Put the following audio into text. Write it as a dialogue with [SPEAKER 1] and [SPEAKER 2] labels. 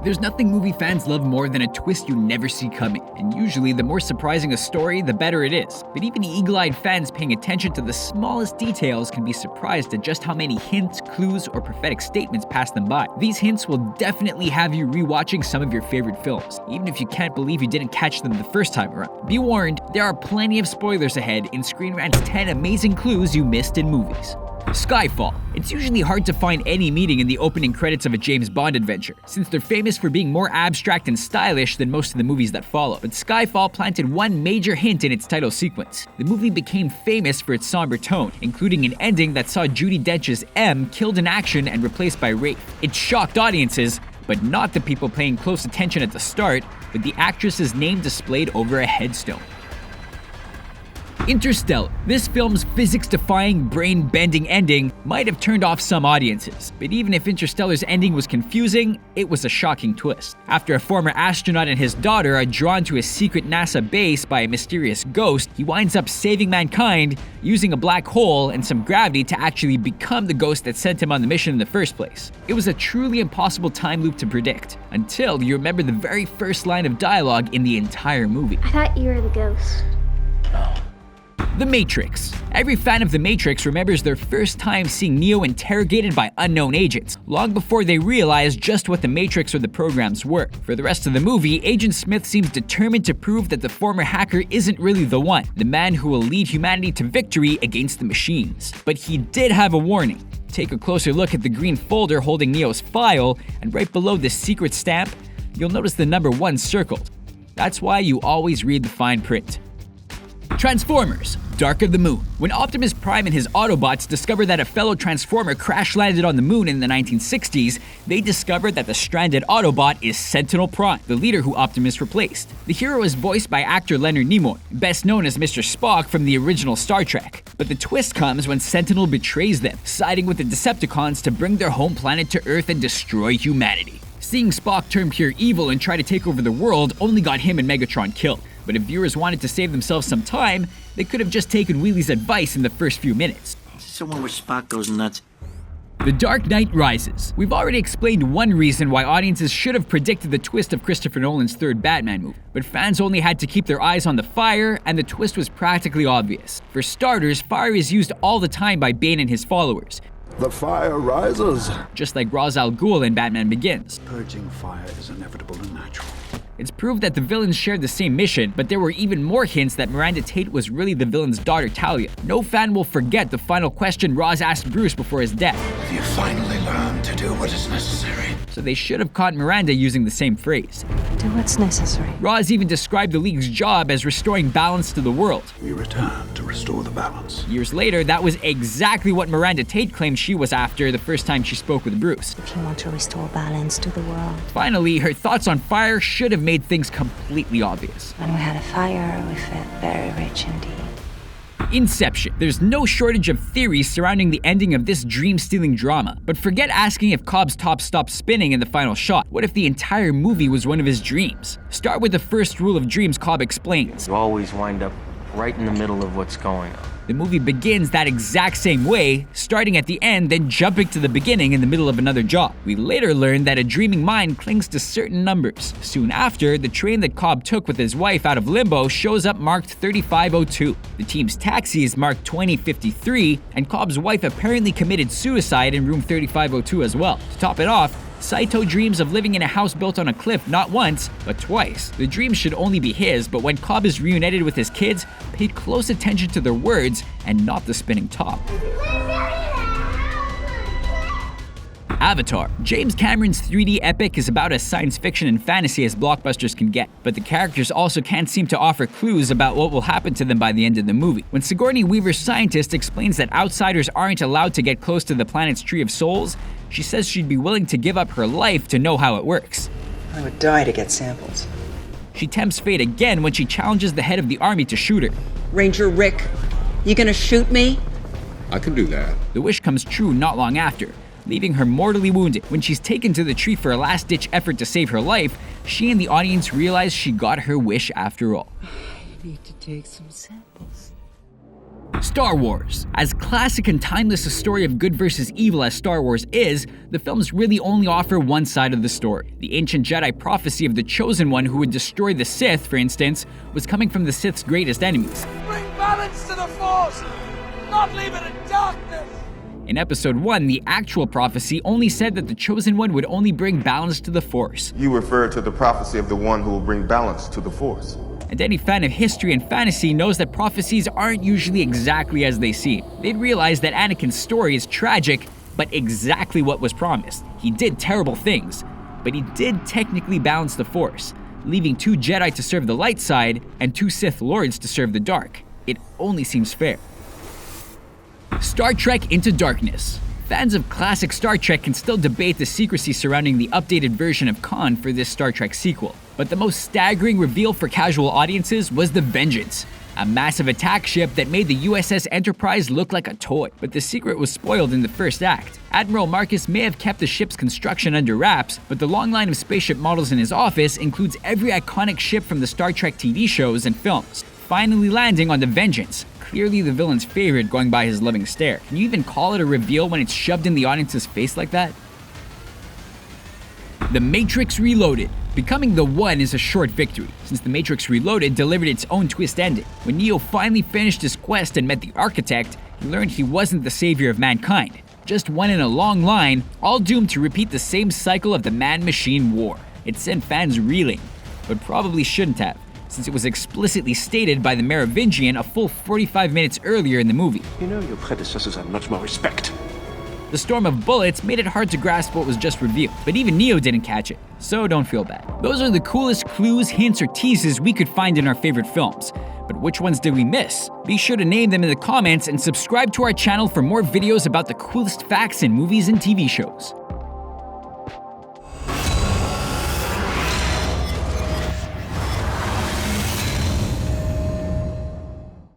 [SPEAKER 1] There's nothing movie fans love more than a twist you never see coming, and usually the more surprising a story, the better it is. But even eagle-eyed fans paying attention to the smallest details can be surprised at just how many hints, clues, or prophetic statements pass them by. These hints will definitely have you rewatching some of your favorite films, even if you can't believe you didn't catch them the first time around. Be warned, there are plenty of spoilers ahead in Screen Rant's 10 amazing clues you missed in movies. Skyfall. It's usually hard to find any meaning in the opening credits of a James Bond adventure, since they're famous for being more abstract and stylish than most of the movies that follow. But Skyfall planted one major hint in its title sequence. The movie became famous for its somber tone, including an ending that saw Judi Dench's M killed in action and replaced by Rafe. It shocked audiences, but not the people paying close attention at the start, with the actress's name displayed over a headstone. Interstellar. This film's physics-defying, brain-bending ending might have turned off some audiences, but even if Interstellar's ending was confusing, it was a shocking twist. After a former astronaut and his daughter are drawn to a secret NASA base by a mysterious ghost, he winds up saving mankind using a black hole and some gravity to actually become the ghost that sent him on the mission in the first place. It was a truly impossible time loop to predict, until you remember the very first line of dialogue in the entire movie.
[SPEAKER 2] I thought you were the ghost.
[SPEAKER 1] The Matrix. Every fan of The Matrix remembers their first time seeing Neo interrogated by unknown agents, long before they realized just what the Matrix or the programs were. For the rest of the movie, Agent Smith seems determined to prove that the former hacker isn't really the one, the man who will lead humanity to victory against the machines. But he did have a warning. Take a closer look at the green folder holding Neo's file, and right below the secret stamp, you'll notice the number 1 circled. That's why you always read the fine print. Transformers. Dark of the Moon. When Optimus Prime and his Autobots discover that a fellow Transformer crash-landed on the moon in the 1960s, they discover that the stranded Autobot is Sentinel Prime, the leader who Optimus replaced. The hero is voiced by actor Leonard Nimoy, best known as Mr. Spock from the original Star Trek. But the twist comes when Sentinel betrays them, siding with the Decepticons to bring their home planet to Earth and destroy humanity. Seeing Spock turn pure evil and try to take over the world only got him and Megatron killed. But if viewers wanted to save themselves some time, they could have just taken Wheelie's advice in the first few minutes.
[SPEAKER 3] Someone where Spock goes nuts.
[SPEAKER 1] The Dark Knight Rises. We've already explained one reason why audiences should have predicted the twist of Christopher Nolan's third Batman movie. But fans only had to keep their eyes on the fire, and the twist was practically obvious. For starters, fire is used all the time by Bane and his followers.
[SPEAKER 4] The fire rises.
[SPEAKER 1] Just like Ra's al Ghul in Batman Begins.
[SPEAKER 4] Purging fire is inevitable and natural.
[SPEAKER 1] It's proved that the villains shared the same mission, but there were even more hints that Miranda Tate was really the villain's daughter Talia. No fan will forget the final question Ra's asked Bruce before his death.
[SPEAKER 4] Have you finally learned to do what is necessary?
[SPEAKER 1] So they should have caught Miranda using the same phrase.
[SPEAKER 5] Do what's necessary.
[SPEAKER 1] Ra's even described the League's job as restoring balance to the world.
[SPEAKER 4] We return to restore the balance.
[SPEAKER 1] Years later, that was exactly what Miranda Tate claimed she was after the first time she spoke with Bruce.
[SPEAKER 5] If you want to restore balance to the world.
[SPEAKER 1] Finally, her thoughts on fire should have made things completely obvious.
[SPEAKER 5] When we had a fire, we felt very rich indeed.
[SPEAKER 1] Inception. There's no shortage of theories surrounding the ending of this dream-stealing drama. But forget asking if Cobb's top stopped spinning in the final shot. What if the entire movie was one of his dreams? Start with the first rule of dreams Cobb explains.
[SPEAKER 3] You always wind up right in the middle of what's going on.
[SPEAKER 1] The movie begins that exact same way, starting at the end, then jumping to the beginning in the middle of another job. We later learn that a dreaming mind clings to certain numbers. Soon after, the train that Cobb took with his wife out of limbo shows up marked 3502. The team's taxi is marked 2053, and Cobb's wife apparently committed suicide in room 3502 as well. To top it off, Saito dreams of living in a house built on a cliff not once, but twice. The dream should only be his, but when Cobb is reunited with his kids, pay close attention to their words and not the spinning top. Avatar. James Cameron's 3D epic is about as science fiction and fantasy as blockbusters can get, but the characters also can't seem to offer clues about what will happen to them by the end of the movie. When Sigourney Weaver's scientist explains that outsiders aren't allowed to get close to the planet's Tree of Souls, she says she'd be willing to give up her life to know how it works.
[SPEAKER 6] I would die to get samples.
[SPEAKER 1] She tempts fate again when she challenges the head of the army to shoot her.
[SPEAKER 6] Ranger Rick, you gonna shoot me?
[SPEAKER 7] I can do that.
[SPEAKER 1] The wish comes true not long after, leaving her mortally wounded. When she's taken to the tree for a last-ditch effort to save her life, she and the audience realize she got her wish after all.
[SPEAKER 6] I need to take some samples.
[SPEAKER 1] Star Wars. As classic and timeless a story of good versus evil as Star Wars is, the films really only offer one side of the story. The ancient Jedi prophecy of the Chosen One who would destroy the Sith, for instance, was coming from the Sith's greatest enemies.
[SPEAKER 2] Bring balance to the Force, not leave it in darkness.
[SPEAKER 1] In Episode 1, the actual prophecy only said that the Chosen One would only bring balance to the Force.
[SPEAKER 7] You refer to the prophecy of the one who will bring balance to the Force.
[SPEAKER 1] And any fan of history and fantasy knows that prophecies aren't usually exactly as they seem. They'd realize that Anakin's story is tragic, but exactly what was promised. He did terrible things, but he did technically balance the Force, leaving 2 Jedi to serve the light side and 2 Sith Lords to serve the dark. It only seems fair. Star Trek Into Darkness. Fans of classic Star Trek can still debate the secrecy surrounding the updated version of Khan for this Star Trek sequel. But the most staggering reveal for casual audiences was the Vengeance, a massive attack ship that made the USS Enterprise look like a toy. But the secret was spoiled in the first act. Admiral Marcus may have kept the ship's construction under wraps, but the long line of spaceship models in his office includes every iconic ship from the Star Trek TV shows and films, finally landing on the Vengeance. Clearly the villain's favorite going by his loving stare. Can you even call it a reveal when it's shoved in the audience's face like that? The Matrix Reloaded. Becoming the One is a short victory, since The Matrix Reloaded delivered its own twist ending. When Neo finally finished his quest and met the Architect, he learned he wasn't the savior of mankind, just one in a long line, all doomed to repeat the same cycle of the man-machine war. It sent fans reeling, but probably shouldn't have, since it was explicitly stated by the Merovingian a full 45 minutes earlier in the movie.
[SPEAKER 8] You know your predecessors had much more respect.
[SPEAKER 1] The storm of bullets made it hard to grasp what was just revealed, but even Neo didn't catch it, so don't feel bad. Those are the coolest clues, hints, or teases we could find in our favorite films. But which ones did we miss? Be sure to name them in the comments and subscribe to our channel for more videos about the coolest facts in movies and TV shows.